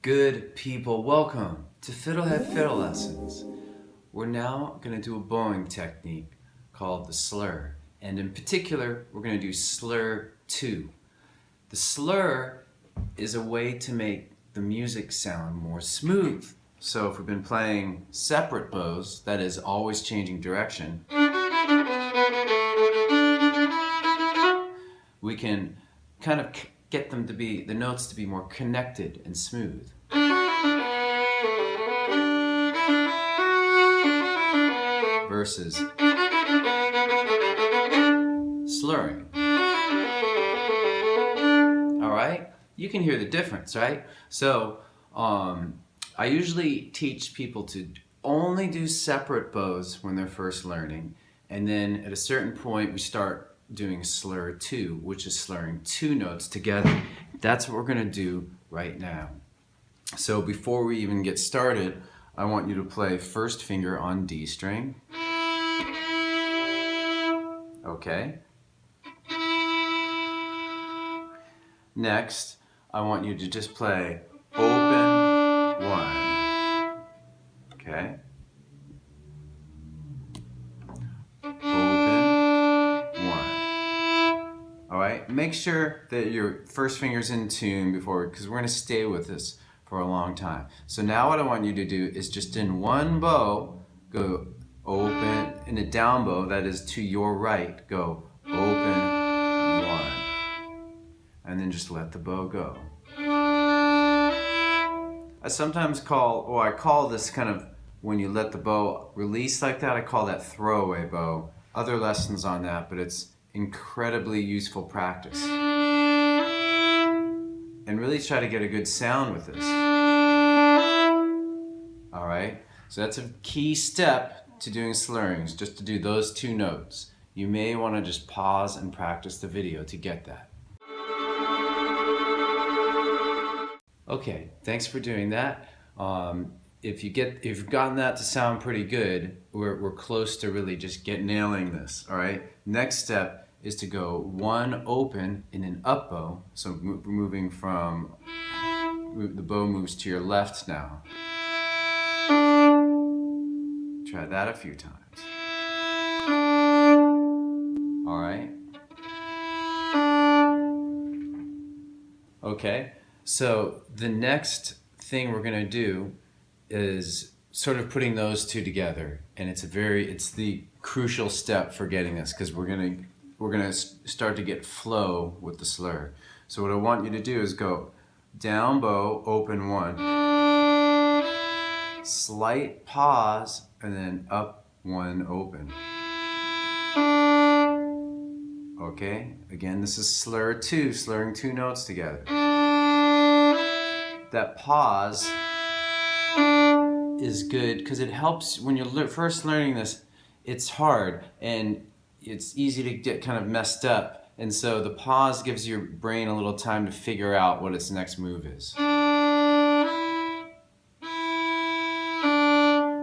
Good people, welcome to FiddleHed Fiddle Lessons. We're now going to do a bowing technique called the slur, and in particular we're going to do slur 2. The slur is a way to make the music sound more smooth. So if we've been playing separate bows, that is always changing direction, we can kind of get them to be, the notes to be more connected and smooth. Versus slurring. Alright? You can hear the difference, right? So, I usually teach people to only do separate bows when they're first learning, and then at a certain point we start doing slur 2, which is slurring 2 notes together. That's what we're going to do right now. So before we even get started, I want you to play first finger on D string. Okay. Next, I want you to just play open 1. Okay. Alright, make sure that your first finger's in tune before, because we're going to stay with this for a long time. So now what I want you to do is just in one bow, go open, in a down bow, that is to your right, go open 1. And then just let the bow go. I sometimes I call this kind of, when you let the bow release like that, I call that throwaway bow. Other lessons on that, but it's incredibly useful practice. And really try to get a good sound with this. Alright, so that's a key step to doing slurrings, just to do those 2 notes. You may want to just pause and practice the video to get that. Okay, thanks for doing that. If you've gotten that to sound pretty good, we're close to really just nailing this. Alright, next step is to go 1 open in an up bow. So moving from, the bow moves to your left now. Try that a few times. Alright. Okay, so the next thing we're going to do is sort of putting those 2 together. And it's the crucial step for getting this, because we're going to start to get flow with the slur. So what I want you to do is go down bow, open 1, slight pause, and then up 1, open. Okay, again, this is slur 2, slurring 2 notes together. That pause is good because it helps when you're first learning this. It's hard and it's easy to get kind of messed up, and so the pause gives your brain a little time to figure out what its next move is.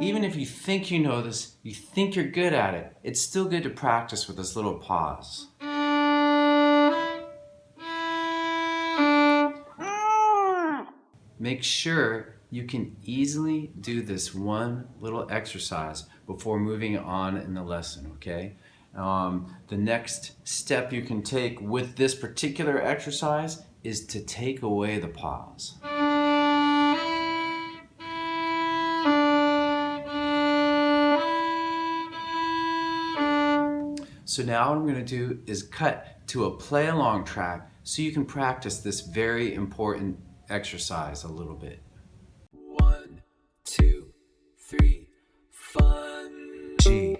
Even if you think you know this, you think you're good at it, it's still good to practice with this little pause. Make sure you can easily do this one little exercise before moving on in the lesson, okay? The next step you can take with this particular exercise is to take away the pause. So now what I'm going to do is cut to a play along track so you can practice this very important exercise a little bit. 1, 2, 3, fun. G.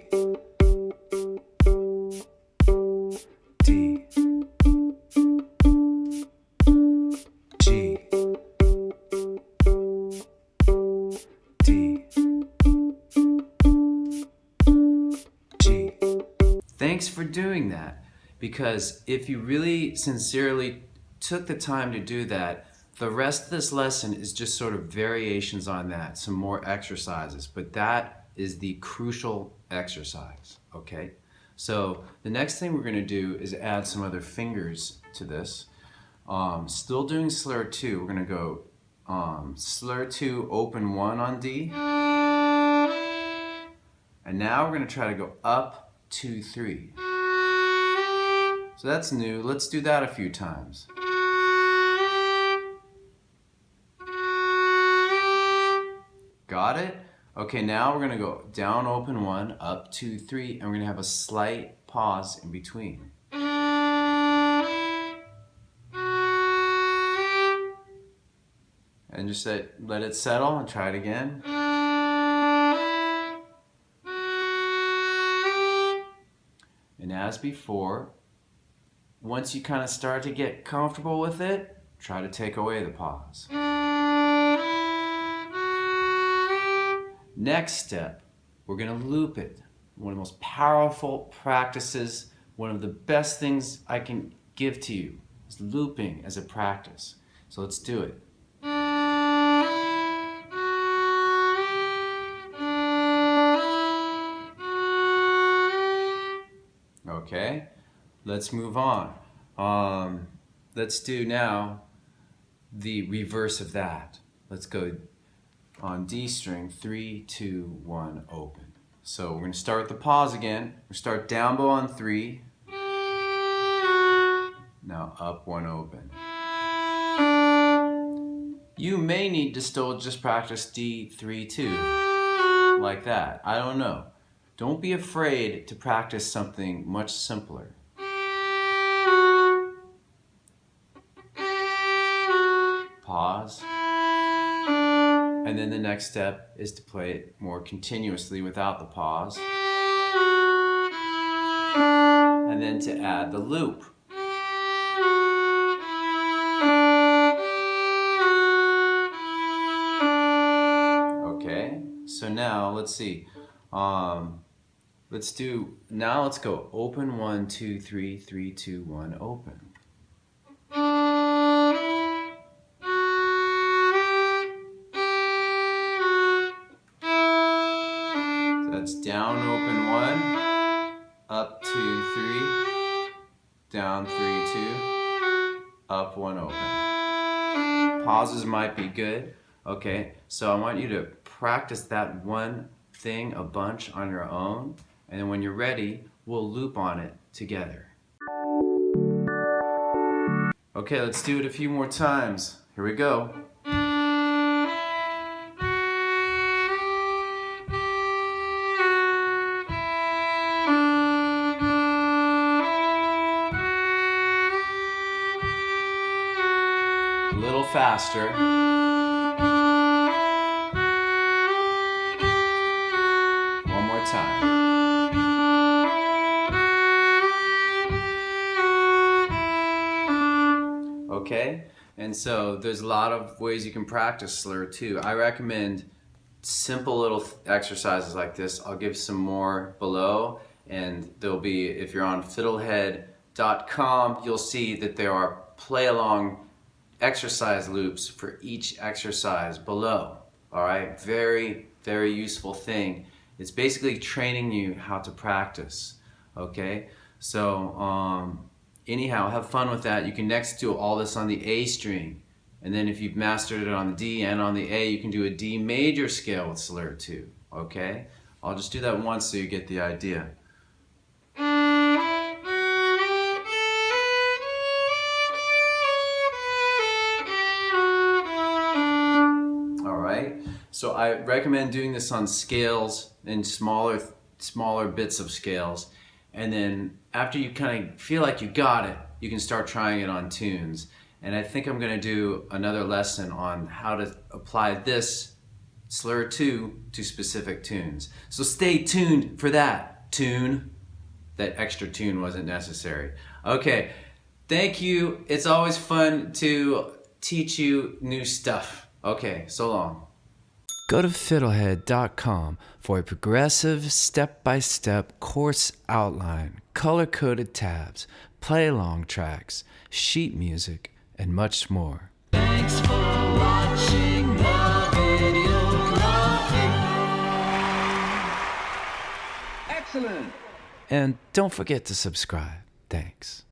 Thanks for doing that, because if you really sincerely took the time to do that, the rest of this lesson is just sort of variations on that, some more exercises, but that is the crucial exercise, okay? So the next thing we're going to do is add some other fingers to this. Still doing slur 2, we're going to go Slur 2, open 1 on D. And now we're going to try to go up 2, 3. So that's new. Let's do that a few times. Got it? Okay, now we're going to go down, open 1, up 2, 3, and we're going to have a slight pause in between. And just let it settle and try it again. And as before, once you kind of start to get comfortable with it, try to take away the pause. Next step, we're going to loop it. One of the most powerful practices, one of the best things I can give to you is looping as a practice. So let's do it. Okay, let's move on. Let's do now the reverse of that. Let's go on D string, 3, 2, 1, open. So we're going to start with the pause again. We'll start down bow on 3. Now up 1, open. You may need to still just practice D, 3, 2, like that. I don't know. Don't be afraid to practice something much simpler. Pause. And then the next step is to play it more continuously without the pause. And then to add the loop. Okay, so now let's see. Let's go open 1, 2, 3, 3, 2, 1, open. So that's down, open 1, up 2, 3, down 3, 2, up 1, open. Pauses might be good. Okay, so I want you to practice that one thing a bunch on your own, and then when you're ready, we'll loop on it together. Okay, let's do it a few more times. Here we go. A little faster. Time. Okay, and so there's a lot of ways you can practice slur too. I recommend simple little exercises like this. I'll give some more below, and there'll be, if you're on FiddleHed.com, you'll see that there are play along exercise loops for each exercise below. All right, very, very useful thing. It's basically training you how to practice, okay? So anyhow, have fun with that. You can next do all this on the A string, and then if you've mastered it on the D and on the A, you can do a D major scale with slur too, okay? I'll just do that once so you get the idea. All right, so I recommend doing this on scales and smaller bits of scales, and then after you kind of feel like you got it, you can start trying it on tunes. And I think I'm going to do another lesson on how to apply this slur 2 to specific tunes. So stay tuned for that tune. That extra tune wasn't necessary. Okay, thank you. It's always fun to teach you new stuff. Okay, so long. Go to FiddleHed.com for a progressive, step-by-step course outline, color-coded tabs, play-along tracks, sheet music, and much more. Thanks for watching the video. Excellent! And don't forget to subscribe. Thanks.